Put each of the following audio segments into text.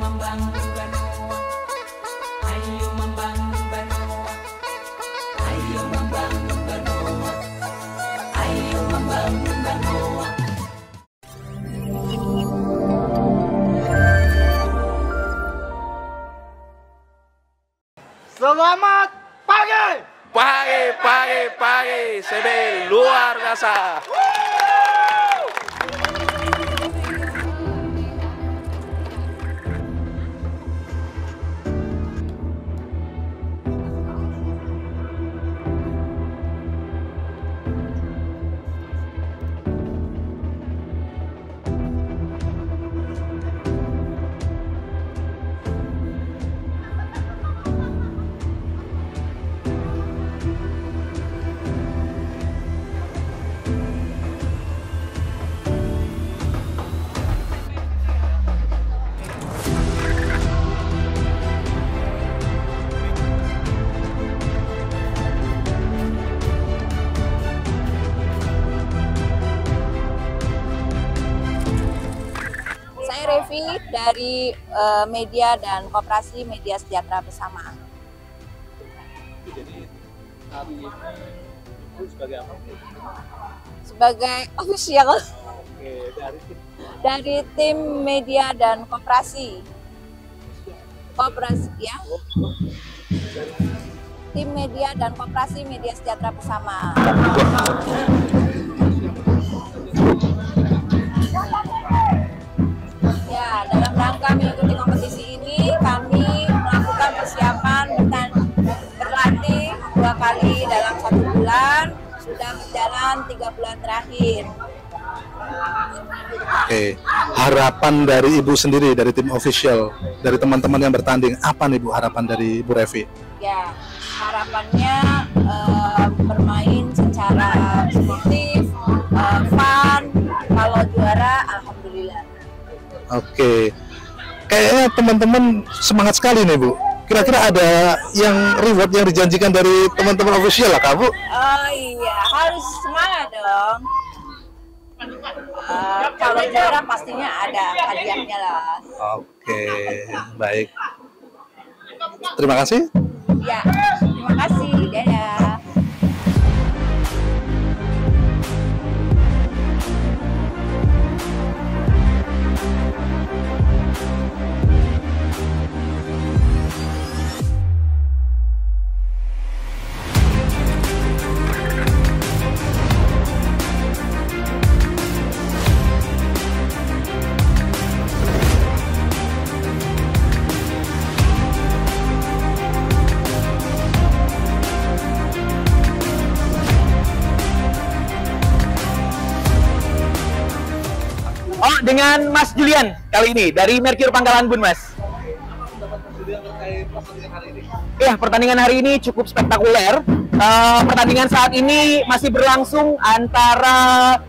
membangun Banoa, ayo membangun Banoa, ayo membangun Banoa, ayo membangun Banoa. Selamat pagi! Pagi, CB luar biasa. Saya Revi dari Media dan Koperasi Media Sejahtera Bersama. Jadi hari ini itu sebagai apa? Sebagai official Oke, dari tim Media dan Koperasi. Koperasi ya. Tim Media dan Koperasi Media Sejahtera Bersama. Ya, dalam rangka mengikuti kompetisi ini, kami melakukan persiapan dengan berlatih 2 kali dalam 1 bulan, sudah berjalan 3 bulan terakhir. Oke, harapan dari Ibu sendiri, dari tim official, dari teman-teman yang bertanding, apa nih Bu harapan dari Ibu Revi? Ya, harapannya bermain secara sportif, fun, kalau juara alhamdulillah. Oke, kayaknya teman-teman semangat sekali nih Bu. Kira-kira ada yang reward yang dijanjikan dari teman-teman official lah Kak Bu? Oh iya, harus semangat dong. Kalau juara pastinya ada hadiahnya lah. Oke, baik. Terima kasih. Ya, terima kasih. Dadah. Oh, dengan Mas Julian kali ini dari Merkur Pangkalan Bun, Mas. Iya, pertandingan hari ini cukup spektakuler. Pertandingan saat ini masih berlangsung antara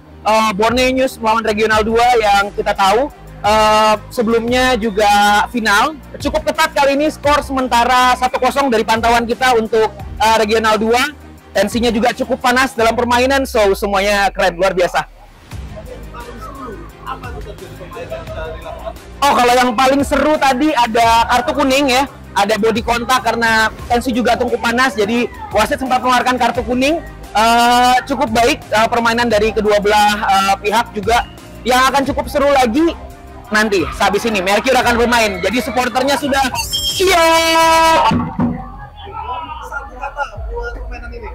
Borneo News melawan Regional 2 yang kita tahu. Sebelumnya juga final. Cukup ketat kali ini, skor sementara 1-0 dari pantauan kita untuk Regional 2. Tensinya juga cukup panas dalam permainan, so semuanya keren, luar biasa. Oh, kalau yang paling seru tadi ada kartu kuning ya, ada body kontak karena tensi juga cukup panas, jadi wasit sempat mengeluarkan kartu kuning. Cukup baik permainan dari kedua belah pihak juga. Yang akan cukup seru lagi nanti sehabis ini Merkur akan bermain, jadi supporternya sudah siap. Satu kata buat permainan ini.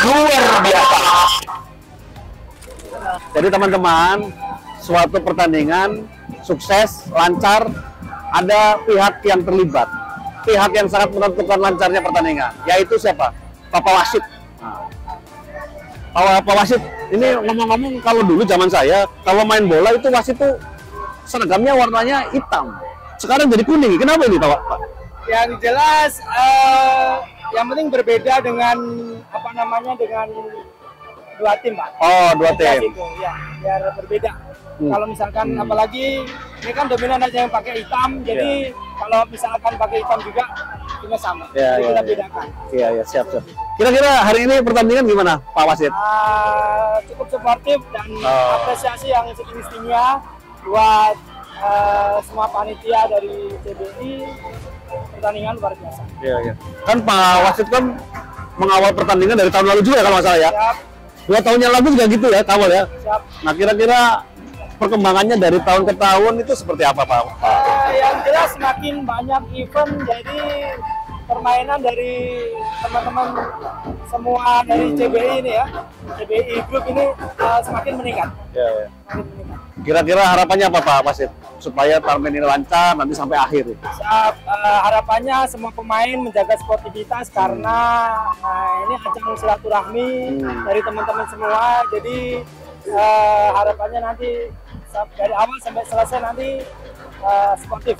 Luar biasa. Jadi teman-teman, suatu pertandingan sukses, lancar, ada pihak yang terlibat, pihak yang sangat menentukan lancarnya pertandingan, yaitu siapa? Papa Wasit. Pak Wasit, ini ngomong-ngomong, kalau dulu zaman saya, kalau main bola itu wasit itu seragamnya warnanya hitam, sekarang jadi kuning. Kenapa ini Pak? Yang jelas, yang penting berbeda dengan apa namanya, dengan 2 tim, Pak. Oh, 2 tim. Itu, ya, biar berbeda. Kalau misalkan apalagi ini kan dominan aja yang pakai hitam, jadi kalau misalkan pakai hitam juga timnya sama. Ya, jadi ya, kita ya. bedakan. Iya, ya, siap. Kira-kira hari ini pertandingan gimana, Pak Wasit? Cukup sportif dan apresiasi yang setinggi-tingginya buat semua panitia dari CBI, pertandingan luar biasa. Iya, iya. Kan Pak Wasit kan mengawal pertandingan dari tahun lalu juga kalau nggak salah ya. Siap, 2 tahun yang lalu juga gitu ya, kawal ya. siap. Nah, kira-kira perkembangannya dari tahun ke tahun itu seperti apa, Pak? Yang jelas semakin banyak event, jadi permainan dari teman-teman semua dari CBI ini ya, CBI Group ini semakin meningkat. Ya, ya. Semakin meningkat. Kira-kira harapannya apa, Pak Wasit? Supaya turnamen ini lancar nanti sampai akhir. Siap, harapannya semua pemain menjaga sportivitas karena ini ajang silaturahmi dari teman-teman semua. Jadi harapannya nanti dari awal sampai selesai nanti sportif.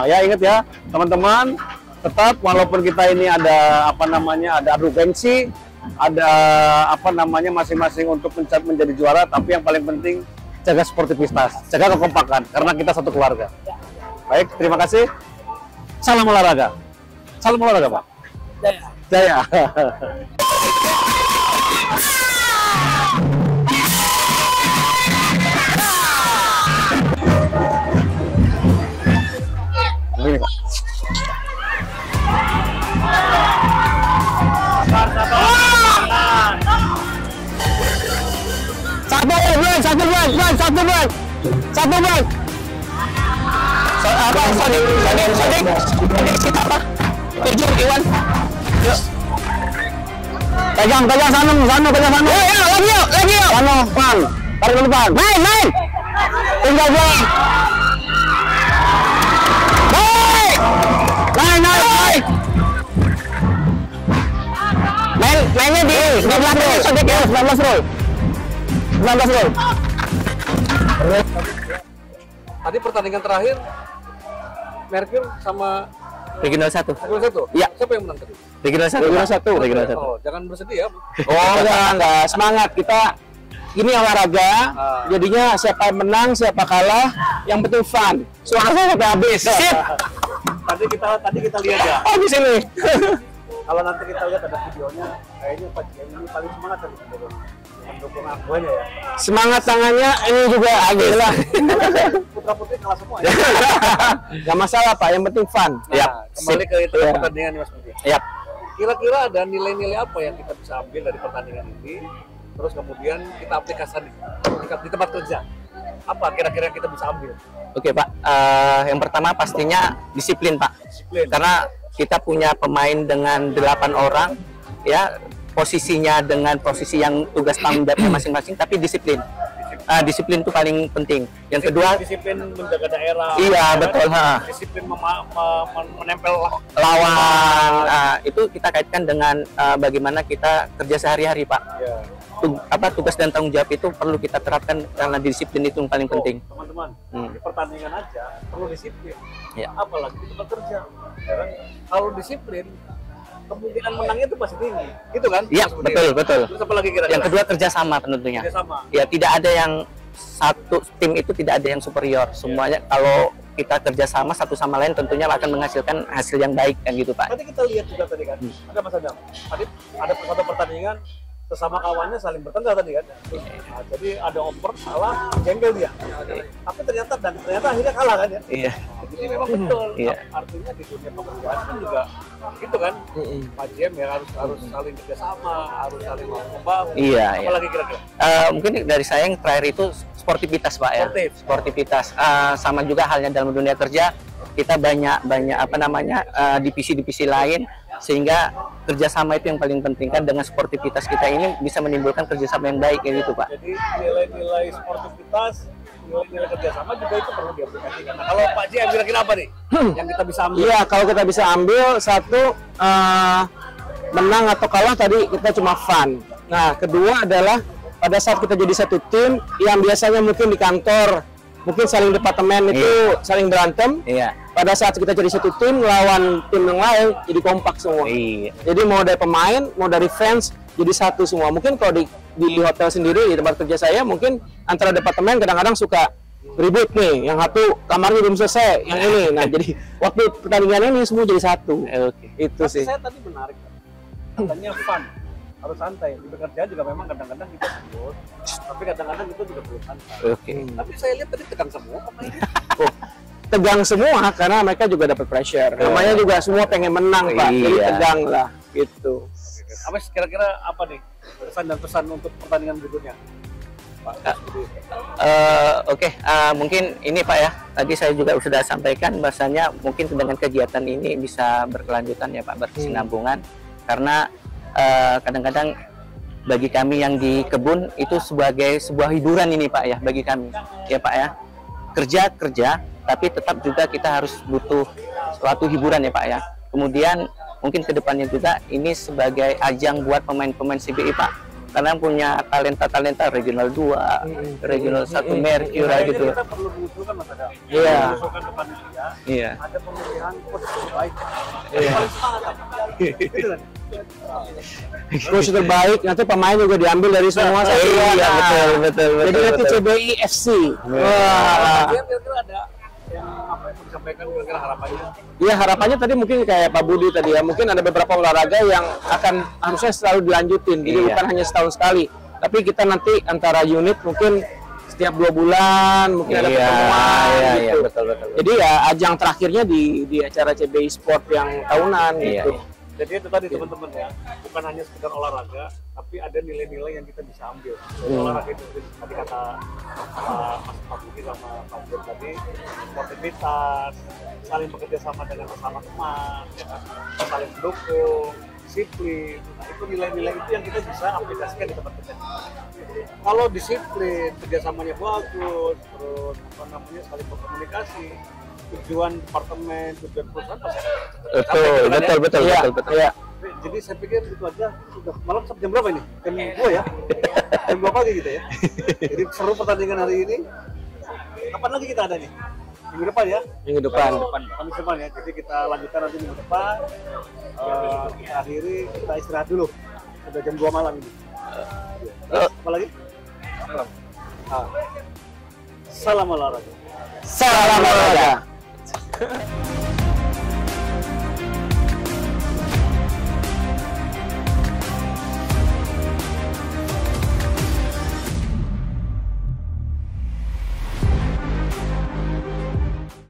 Ya ingat ya teman-teman, tetap walaupun kita ini ada ada adu gengsi, ada masing-masing untuk menjadi juara, tapi yang paling penting jaga sportivitas, jaga kekompakan karena kita satu keluarga. Baik, terima kasih. Salam olahraga. Salam olahraga, Pak. Jaya. Jaya. Ini, Pak. Satu bulan. Apa? Sodik. Siapa? 7 Iwan. Yuk. Pegang sana. Ya, lagi yuk. Sana, pan. Tarik ke depan. Main. Tinggal gua. Naik. Mainnya di 19 roll. Sodik ya, 19 roll. Tadi pertandingan terakhir Merkur sama Regional 1. Iya. Siapa yang menang tadi? Regional 1. Oh, jangan bersedih ya. Oh, enggak. Semangat kita. Ini olahraga. Jadinya siapa yang menang, siapa kalah, yang penting fun. Suaranya sampai habis. Sip. Tadi kita lihat ya. Oh, di sini. Kalau nanti kita lihat ada videonya, kayaknya Pak Jiem ini paling semangat tadi mendukung akuannya ya. Semangat tangannya ini juga habis lah. Putra putri kalah semua ya. Gak masalah Pak, yang penting fun. Nah, kembali ke itu pertandingan nih Mas Budi. Yap. Kira-kira ada nilai-nilai apa yang kita bisa ambil dari pertandingan ini? Terus kemudian kita aplikasikan di tempat kerja. Apa kira-kira yang kita bisa ambil? Oke Pak, yang pertama pastinya disiplin Pak. Karena kita punya pemain dengan 8 orang, ya posisinya dengan posisi yang tugas tanggung jawabnya masing-masing, tapi disiplin. Disiplin itu paling penting. Yang kedua, disiplin menjaga daerah. Iya betul. Disiplin menempel lawan. Itu kita kaitkan dengan bagaimana kita kerja sehari-hari Pak. Ya. Tugas dan tanggung jawab itu perlu kita terapkan karena disiplin itu yang paling penting. Teman-teman, di pertandingan aja perlu disiplin. Ya. Apalagi di tempat kerja. Karena kalau disiplin, kemungkinan menangnya itu pasti tinggi, gitu kan? Iya, betul. Terus apa lagi kira-kira? Yang kedua kerjasama tentunya. Kerjasama. Ya, tidak ada yang satu tim itu tidak ada yang superior. Semuanya kalau kita kerjasama satu sama lain tentunya akan menghasilkan hasil yang baik kan gitu Pak. Tadi kita lihat juga tadi kan, ada Mas Adam. Tadi ada satu pertandingan sesama kawannya saling bertengkar tadi kan. Nah, jadi ada oper salah, jengkel dia. Tapi ternyata akhirnya kalah kan ya. Iya. Jadi memang betul. Iya. Artinya di dunia pekerjaan kan juga gitu kan. Pak Jiem ya harus saling kerjasama, harus saling membangun. Iya. Apalagi kira-kira? Mungkin dari saya yang terakhir itu sportivitas Pak ya. Sportivitas. Sama juga halnya dalam dunia kerja kita banyak divisi-divisi lain sehingga kerjasama itu yang paling penting kan dengan sportivitas kita ini bisa menimbulkan kerjasama yang baik kayak gitu Pak. Jadi nilai-nilai sportivitas, nilai-nilai kerjasama juga itu perlu diaplikasikan. Nah, kalau Pak Jiem kira-kira apa nih yang kita bisa ambil? Iya, kalau kita bisa ambil satu menang atau kalah tadi kita cuma fun. Nah, kedua adalah pada saat kita jadi satu tim yang biasanya mungkin di kantor mungkin saling departemen itu saling berantem. Iya. Pada saat kita jadi satu tim lawan tim yang lain jadi kompak semua. Iya. Jadi mau dari pemain, mau dari fans jadi satu semua. Mungkin kalau di hotel sendiri di tempat kerja saya mungkin antara departemen kadang-kadang suka ribut nih, yang satu kamarnya belum selesai, yang ini. Nah, jadi waktu pertandingan ini semua jadi satu. Oke. Itu Tapi sih. saya tadi menarik, katanya fun. harus santai. Di pekerjaan juga memang kadang-kadang kita serius, tapi kadang-kadang kita juga perlu santai. Oke. Tapi saya lihat tadi tegang semua pemainnya. Tegang semua karena mereka juga dapat pressure. Namanya juga semua pengen menang, Pak. Jadi Iya. tegang lah gitu. Apa sih kira-kira apa nih pesan dan pesan untuk pertandingan berikutnya? Pak. Oke, mungkin ini Pak ya, tadi saya juga sudah sampaikan bahasanya mungkin dengan kegiatan ini bisa berkelanjutan ya Pak, berkesinambungan karena kadang-kadang bagi kami yang di kebun itu sebagai sebuah hiburan ini Pak ya, bagi kami ya Pak ya, kerja tapi tetap juga kita harus butuh suatu hiburan ya Pak ya. Kemudian mungkin kedepannya juga ini sebagai ajang buat pemain-pemain CBI Pak, karena punya talenta-talenta regional 2, regional 1 Mercury gitu. Kita perlu mengusulkan Mas Adam. Iya. Mengusulkan ke panitia. Iya. Ada pemilihan coach terbaik. Iya. Paling semangat apa? Gitu kan? Coach terbaik nanti pemain juga diambil dari semua satu. Iya, betul. Jadi nanti CBI FC. Wah. Kira-kira ada yang apa yang mau disampaikan kira-kira harapannya? Iya, harapannya tadi mungkin kayak Pak Budi tadi ya, mungkin ada beberapa olahraga yang akan harusnya selalu dilanjutin. Jadi Iya. bukan hanya setahun sekali, tapi kita nanti antara unit mungkin setiap 2 bulan mungkin ada pertemuan iya, gitu. betul. Jadi ya ajang terakhirnya di acara CBI Sport yang tahunan Iya, gitu. iya. Jadi itu tadi teman-teman ya, bukan hanya sekedar olahraga, tapi ada nilai-nilai yang kita bisa ambil. Olahraga itu tadi kata Mas Budi sama Pak Jen tadi, sportivitas, saling bekerja sama dengan sesama teman, ya kan? Saling mendukung, disiplin. Nah, itu nilai-nilai itu yang kita bisa aplikasikan di tempat kerja. Kalau disiplin, kerjasamanya bagus, terus apa namanya saling berkomunikasi, tujuan departemen, tujuan perusahaan pasti Betul. Iya. jadi saya pikir itu aja sudah malam jam berapa ini? Jam 2 ya? Jam 2 pagi gitu ya? Jadi seru pertandingan hari ini. Kapan lagi kita ada nih? Minggu depan ya? Minggu depan. Kamis depan ya. Jadi kita lanjutkan nanti minggu depan. Kita akhiri, kita istirahat dulu. Sudah jam 2 malam ini. Apa lagi? Salam olahraga. Salam olahraga.